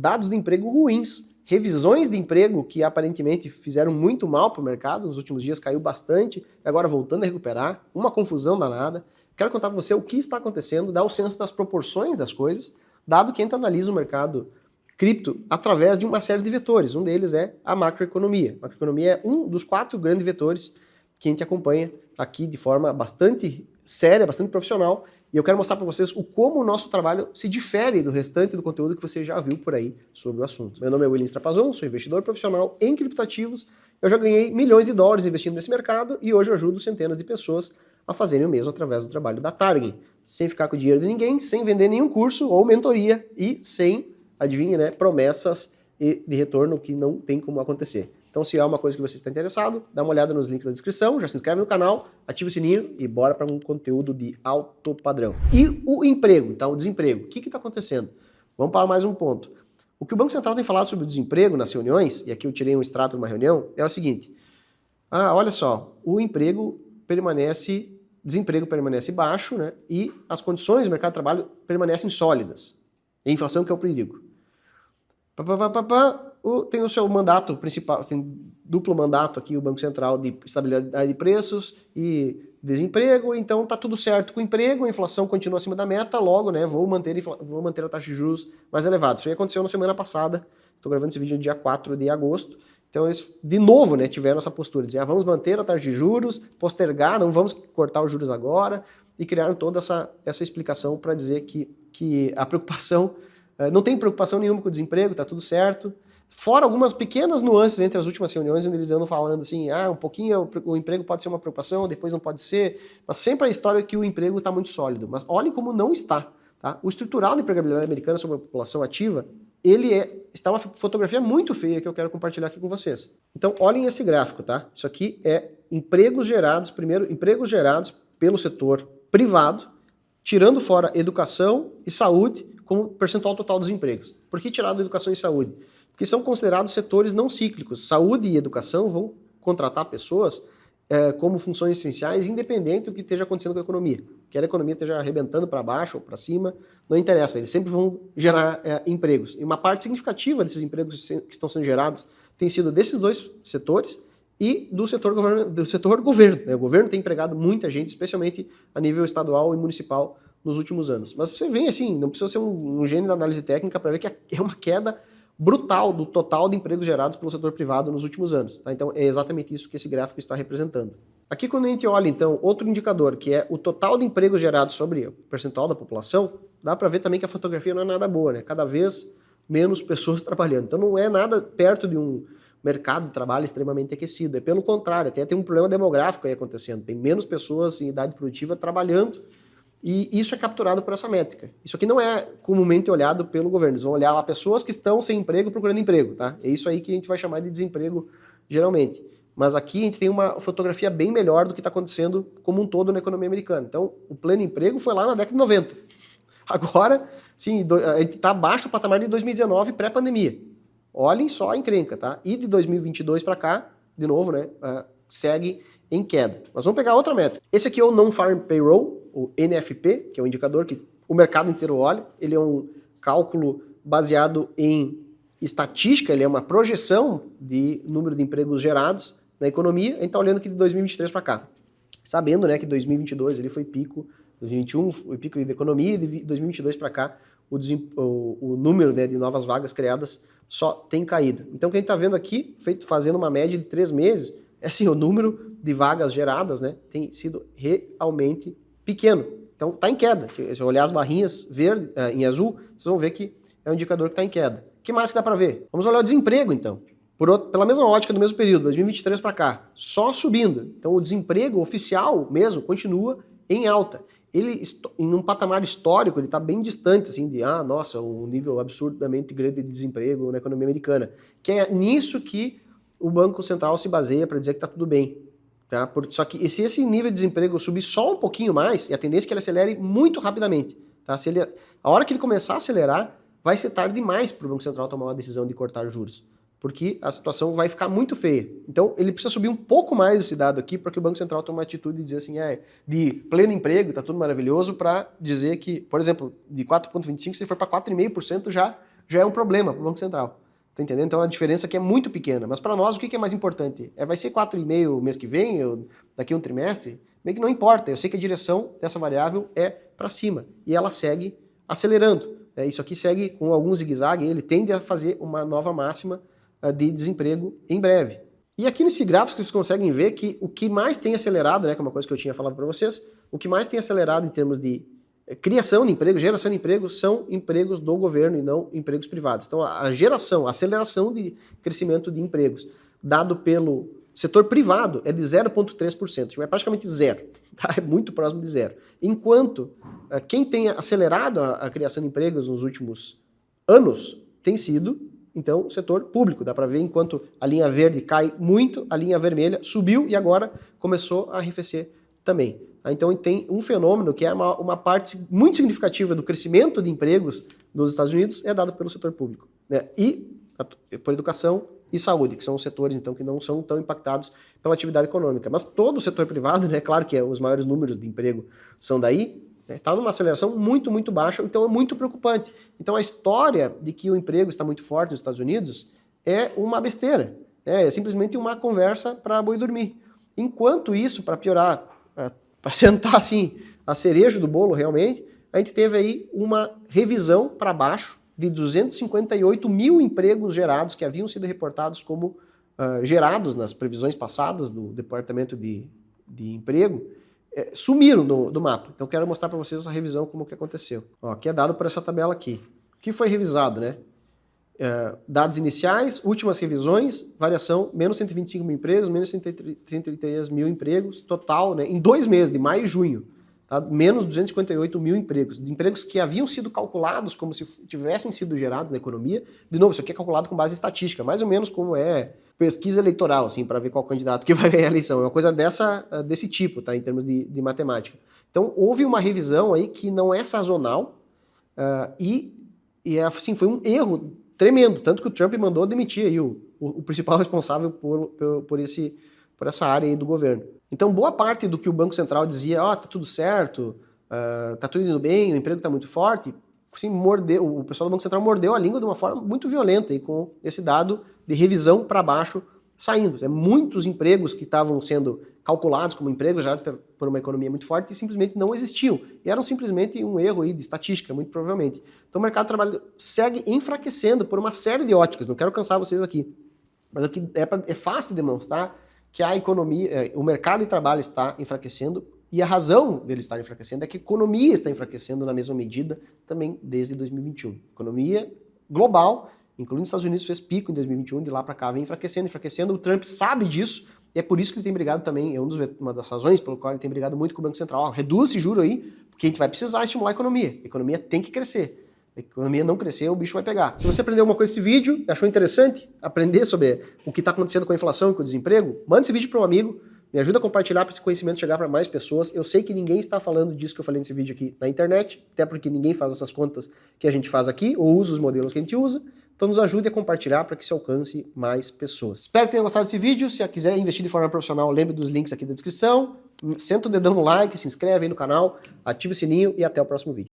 dados de emprego ruins, revisões de emprego que aparentemente fizeram muito mal para o mercado, nos últimos dias caiu bastante, e agora voltando a recuperar, uma confusão danada. Quero contar para você o que está acontecendo, dar o senso das proporções das coisas, dado que a gente analisa o mercado cripto através de uma série de vetores. Um deles é a macroeconomia. A macroeconomia é um dos 4 grandes vetores que a gente acompanha aqui de forma bastante séria, bastante profissional, e eu quero mostrar para vocês como o nosso trabalho se difere do restante do conteúdo que você já viu por aí sobre o assunto. Meu nome é William Strapazon, sou investidor profissional em criptoativos, eu já ganhei milhões de dólares investindo nesse mercado e hoje eu ajudo centenas de pessoas a fazerem o mesmo através do trabalho da Target, sem ficar com o dinheiro de ninguém, sem vender nenhum curso ou mentoria e sem, adivinha, né, promessas de retorno que não tem como acontecer. Então, se é uma coisa que você está interessado, dá uma olhada nos links da descrição, já se inscreve no canal, ativa o sininho e bora para um conteúdo de alto padrão. E o emprego, então, o desemprego. O que está acontecendo? Vamos para mais um ponto. O que o Banco Central tem falado sobre o desemprego nas reuniões, e aqui eu tirei um extrato de uma reunião, é o seguinte. Olha só, desemprego permanece baixo, né? E as condições do mercado de trabalho permanecem sólidas. E a inflação que é o perigo. Tem o seu mandato principal, tem duplo mandato aqui, o Banco Central, de estabilidade de preços e desemprego, então tá tudo certo com o emprego, a inflação continua acima da meta, logo, né, vou manter a taxa de juros mais elevada. Isso aí aconteceu na semana passada, estou gravando esse vídeo no dia 4 de agosto, então eles, de novo, né, tiveram essa postura, dizer, vamos manter a taxa de juros, postergar, não vamos cortar os juros agora, e criaram toda essa explicação para dizer que a preocupação, não tem preocupação nenhuma com o desemprego, tá tudo certo. Fora algumas pequenas nuances entre as últimas reuniões, onde eles andam falando assim, um pouquinho o emprego pode ser uma preocupação, depois não pode ser, mas sempre a história é que o emprego está muito sólido. Mas olhem como não está. Tá? O estrutural de empregabilidade americana sobre a população ativa, está uma fotografia muito feia que eu quero compartilhar aqui com vocês. Então olhem esse gráfico, tá? Isso aqui é empregos gerados pelo setor privado, tirando fora educação e saúde como percentual total dos empregos. Por que tirado educação e saúde? Porque são considerados setores não cíclicos. Saúde e educação vão contratar pessoas como funções essenciais, independente do que esteja acontecendo com a economia. Quer a economia esteja arrebentando para baixo ou para cima, não interessa, eles sempre vão gerar empregos. E uma parte significativa desses empregos que estão sendo gerados tem sido desses dois setores e do setor governo. Né? O governo tem empregado muita gente, especialmente a nível estadual e municipal, nos últimos anos. Mas você vê assim, não precisa ser um gênio da análise técnica para ver que é uma queda brutal do total de empregos gerados pelo setor privado nos últimos anos. Tá? Então é exatamente isso que esse gráfico está representando. Aqui quando a gente olha então outro indicador, que é o total de empregos gerados sobre o percentual da população, dá para ver também que a fotografia não é nada boa, né? Cada vez menos pessoas trabalhando. Então não é nada perto de um mercado de trabalho extremamente aquecido. É pelo contrário, até tem um problema demográfico aí acontecendo. Tem menos pessoas em idade produtiva trabalhando. E isso é capturado por essa métrica. Isso aqui não é comumente olhado pelo governo. Eles vão olhar lá pessoas que estão sem emprego procurando emprego, tá? É isso aí que a gente vai chamar de desemprego geralmente. Mas aqui a gente tem uma fotografia bem melhor do que está acontecendo como um todo na economia americana. Então, o pleno emprego foi lá na década de 90. Agora, sim, a gente está abaixo do patamar de 2019, pré-pandemia. Olhem só a encrenca, tá? E de 2022 para cá, de novo, né, segue em queda. Mas vamos pegar outra métrica. Esse aqui é o Non-Farm Payroll, o NFP, que é um indicador que o mercado inteiro olha. Ele é um cálculo baseado em estatística, ele é uma projeção de número de empregos gerados na economia. A gente está olhando aqui de 2023 para cá. Sabendo, né, que 2022 ele foi pico, 2021 foi pico da economia, e de 2022 para cá o número, né, de novas vagas criadas só tem caído. Então o que a gente está vendo aqui, fazendo uma média de 3 meses, é assim, o número de vagas geradas, né, tem sido realmente pequeno. Então está em queda. Se eu olhar as barrinhas verde, em azul, vocês vão ver que é um indicador que está em queda. O que mais que dá para ver? Vamos olhar o desemprego, então. Pela mesma ótica do mesmo período, 2023 para cá, só subindo. Então o desemprego oficial mesmo continua em alta. Ele, em um patamar histórico, ele está bem distante, assim, de, nossa, um nível absurdamente grande de desemprego na economia americana. Que é nisso que o Banco Central se baseia para dizer que está tudo bem. Tá? Só que se esse nível de desemprego subir só um pouquinho mais, e a tendência é que ele acelere muito rapidamente. Tá? A hora que ele começar a acelerar, vai ser tarde demais para o Banco Central tomar uma decisão de cortar juros. Porque a situação vai ficar muito feia. Então, ele precisa subir um pouco mais esse dado aqui para que o Banco Central tome uma atitude de dizer assim, de pleno emprego, está tudo maravilhoso, para dizer que, por exemplo, de 4,25%, se for para 4,5% já já é um problema para o Banco Central. Tá entendendo? Então a diferença aqui é muito pequena. Mas para nós, o que é mais importante? Vai ser 4,5 mês que vem, ou daqui a um trimestre? Meio que não importa. Eu sei que a direção dessa variável é para cima. E ela segue acelerando. Isso aqui segue com algum zigue-zague. Ele tende a fazer uma nova máxima de desemprego em breve. E aqui nesse gráfico vocês conseguem ver que o que mais tem acelerado, que é uma coisa que eu tinha falado para vocês, o que mais tem acelerado em termos de criação de emprego, geração de emprego, são empregos do governo e não empregos privados. Então a aceleração de crescimento de empregos, dado pelo setor privado, é de 0,3%, é praticamente zero, tá? É muito próximo de zero. Enquanto quem tem acelerado a criação de empregos nos últimos anos tem sido, então, o setor público. Dá para ver enquanto a linha verde cai muito, a linha vermelha subiu e agora começou a arrefecer também. Então tem um fenômeno que é uma parte muito significativa do crescimento de empregos dos Estados Unidos é dado pelo setor público, e por educação e saúde, que são os setores então que não são tão impactados pela atividade econômica. Mas todo o setor privado, claro que os maiores números de emprego são daí, está numa aceleração muito, muito baixa, então é muito preocupante. Então a história de que o emprego está muito forte nos Estados Unidos é uma besteira, é simplesmente uma conversa para boi dormir. Enquanto isso, para piorar, para sentar assim a cereja do bolo realmente, a gente teve aí uma revisão para baixo de 258 mil empregos gerados que haviam sido reportados como gerados nas previsões passadas do Departamento de Emprego, sumiram do mapa. Então quero mostrar para vocês essa revisão, como que aconteceu. Aqui é dado por essa tabela aqui. O que foi revisado, dados iniciais, últimas revisões, variação, menos 125 mil empregos, menos 133 mil empregos, total, em 2 meses, de maio e junho, tá? Menos 258 mil empregos, de empregos que haviam sido calculados como se tivessem sido gerados na economia. De novo, isso aqui é calculado com base em estatística, mais ou menos como é pesquisa eleitoral, assim, para ver qual candidato que vai ganhar a eleição. É uma coisa desse tipo, tá? Em termos de matemática. Então, houve uma revisão aí que não é sazonal assim, foi um erro tremendo, tanto que o Trump mandou demitir aí o principal responsável por essa área aí do governo. Então, boa parte do que o Banco Central dizia, tá tudo certo, tá tudo indo bem, o emprego tá muito forte, assim, o pessoal do Banco Central mordeu a língua de uma forma muito violenta, e com esse dado de revisão para baixo saindo. Muitos empregos que estavam sendo calculados como empregos gerados por uma economia muito forte e simplesmente não existiam. E eram simplesmente um erro aí de estatística, muito provavelmente. Então o mercado de trabalho segue enfraquecendo por uma série de óticas. Não quero cansar vocês aqui. Mas o que é fácil demonstrar que a economia, o mercado de trabalho está enfraquecendo, e a razão dele estar enfraquecendo é que a economia está enfraquecendo na mesma medida também desde 2021. A economia global, incluindo os Estados Unidos, fez pico em 2021, de lá para cá vem enfraquecendo. O Trump sabe disso, e é por isso que ele tem brigado também, uma das razões pelo qual ele tem brigado muito com o Banco Central. Reduz esse juro aí, porque a gente vai precisar estimular a economia. A economia tem que crescer. A economia não crescer, o bicho vai pegar. Se você aprendeu alguma coisa nesse vídeo, achou interessante aprender sobre o que está acontecendo com a inflação e com o desemprego, manda esse vídeo para um amigo, me ajuda a compartilhar para esse conhecimento chegar para mais pessoas. Eu sei que ninguém está falando disso que eu falei nesse vídeo aqui na internet, até porque ninguém faz essas contas que a gente faz aqui, ou usa os modelos que a gente usa. Então nos ajude a compartilhar para que se alcance mais pessoas. Espero que tenham gostado desse vídeo. Se quiser investir de forma profissional, lembre dos links aqui da descrição. Senta o dedão no like, se inscreve aí no canal, ative o sininho e até o próximo vídeo.